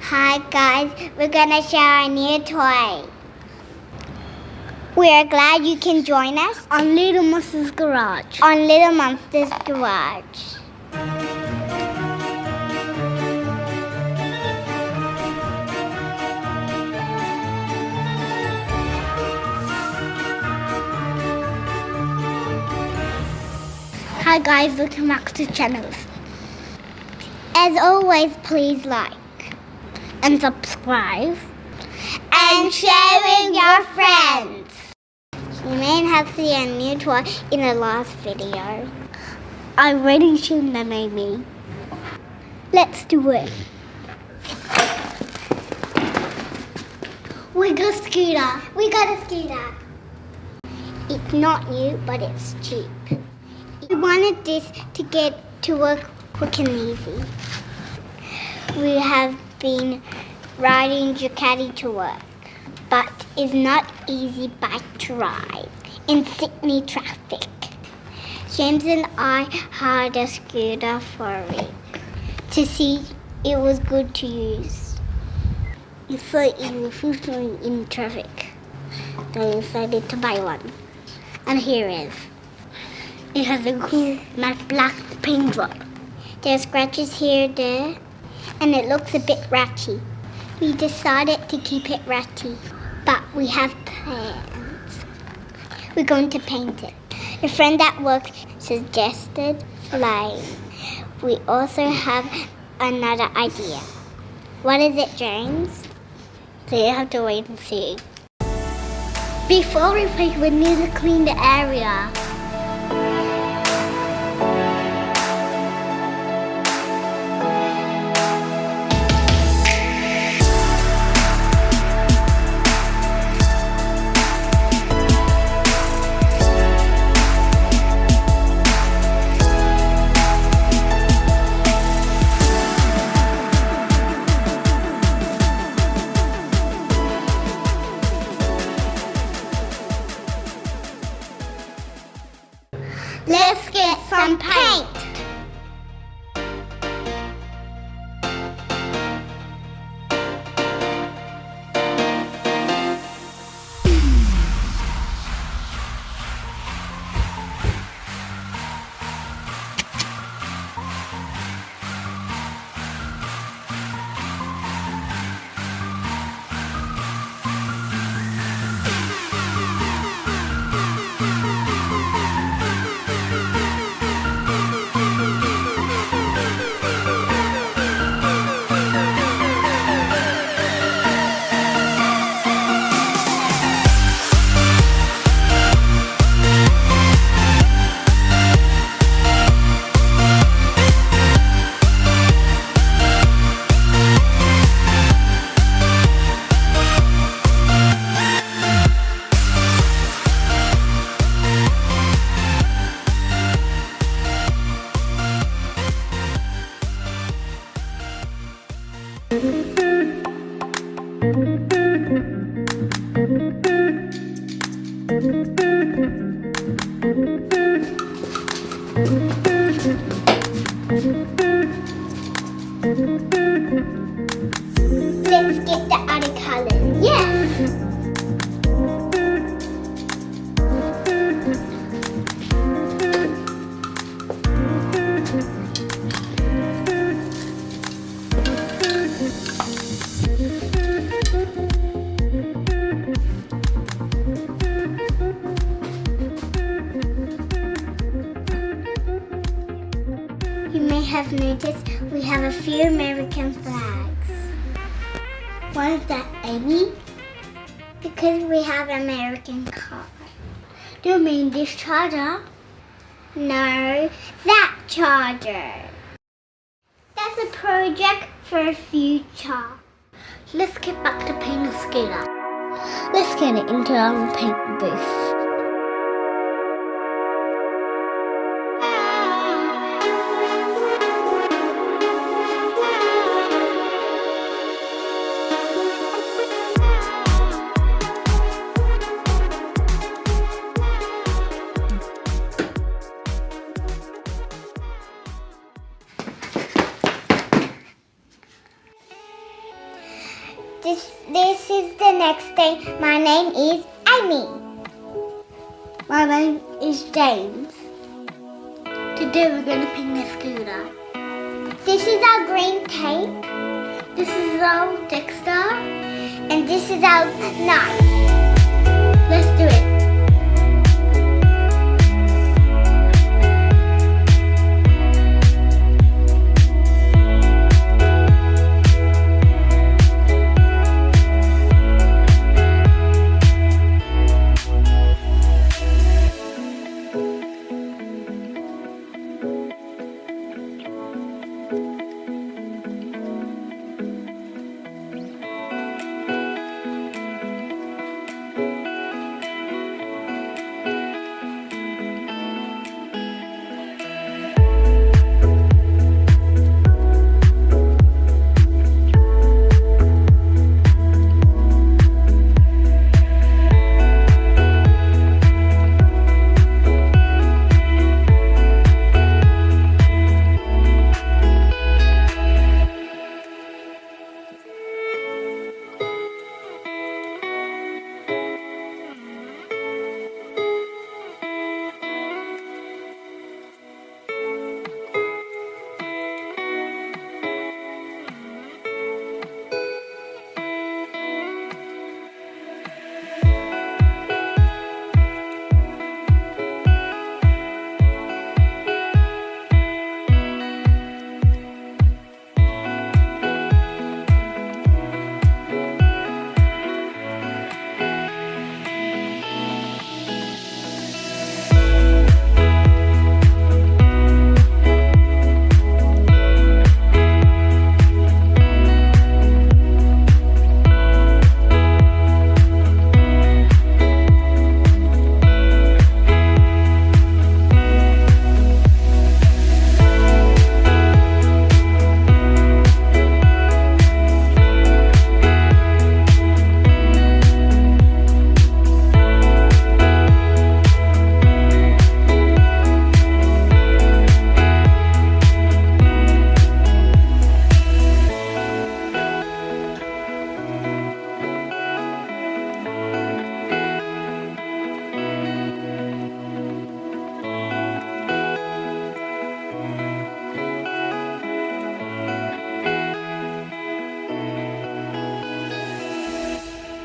Hi guys, we're gonna share a new toy. We are glad you can join us on Little Monster's Garage. Hi guys, welcome back to the channel. As always, please like and subscribe and share with your friends. You may have seen a new toy in the last video. I already showed them, Amy. Let's do it. We got a scooter. It's not new, but it's cheap. We wanted this to get to work quick and easy. We have been riding Ducati to work, but it's not easy bike to ride in Sydney traffic. James and I hired a scooter for a week to see it was good to use. It's so easy, especially in traffic. I decided to buy one. And here it is. It has a cool matte black paint job. There are scratches here and there, and it looks a bit ratty. We decided to keep it ratty, but we have plans. We're going to paint it. A friend at work suggested flame. We also have another idea. What is it, James? So you have to wait and see. Before we paint, we need to clean the area. Let's get some paint. Let's get the other colors. Yes! You may have noticed we have a few American flags. Why is that, Amy? Because we have American cars. Do you mean this charger? No, that charger. That's a project for a future. Let's get back to painting the scooter. Let's get it into our paint booth. This is the next day. My name is Amy. My name is James. Today we're going to paint the scooter. This is our green tape. This is our texture. And this is our knife. Let's do it.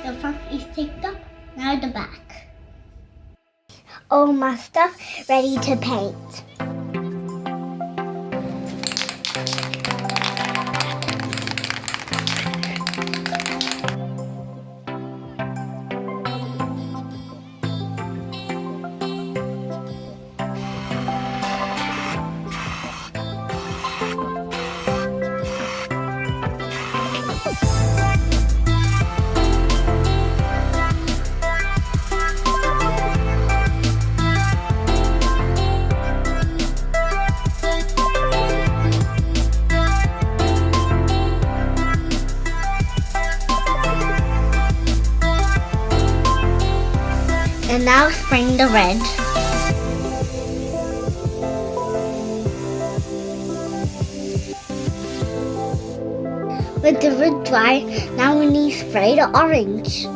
The front is taped up, now the back. All my stuff ready to paint. And now spraying the red. With the red dry, now we need to spray the orange.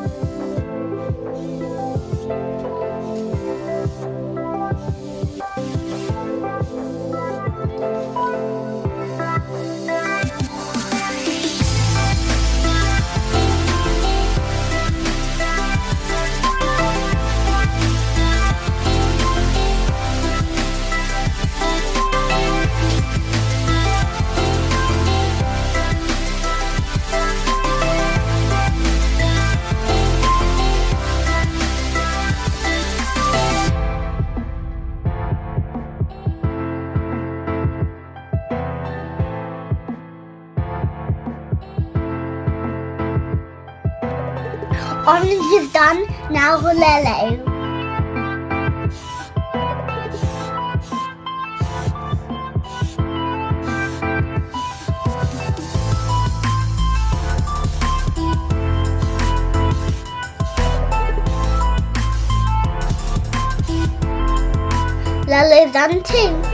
Orange is done, now yellow. Yellow is done too.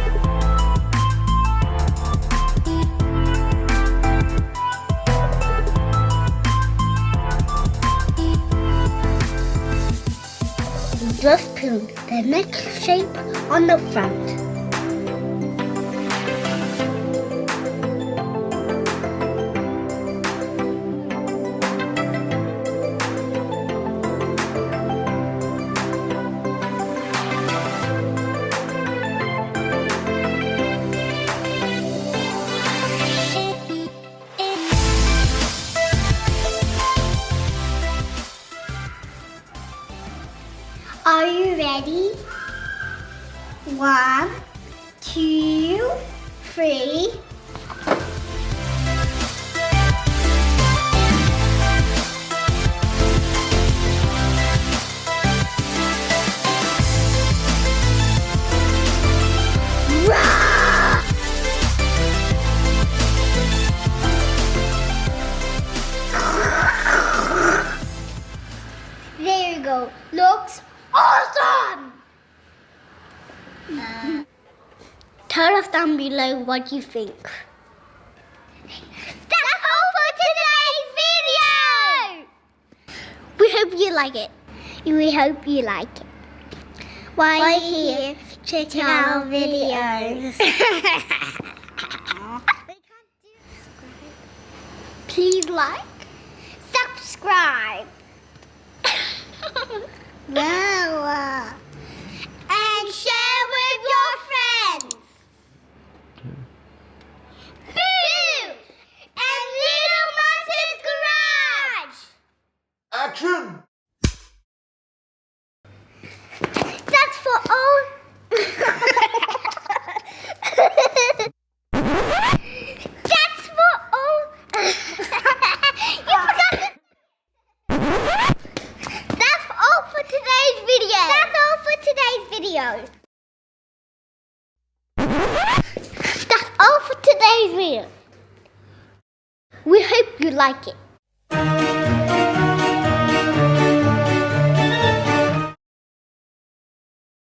just put the neck shape on the front. Are you ready? 1, 2, 3. There you go. Looks awesome! Tell us down below what you think. That's all for today's video! We hope you like it. We hope you like it. While you're here, check out our videos. Please like. Subscribe. Wow. And share with your friends. Boo! And Little Monster's Garage. Action! That's for all. That's for all. You forgot to. That's all for today's video. That's all for today's video. That's all for today's video. We hope you like it.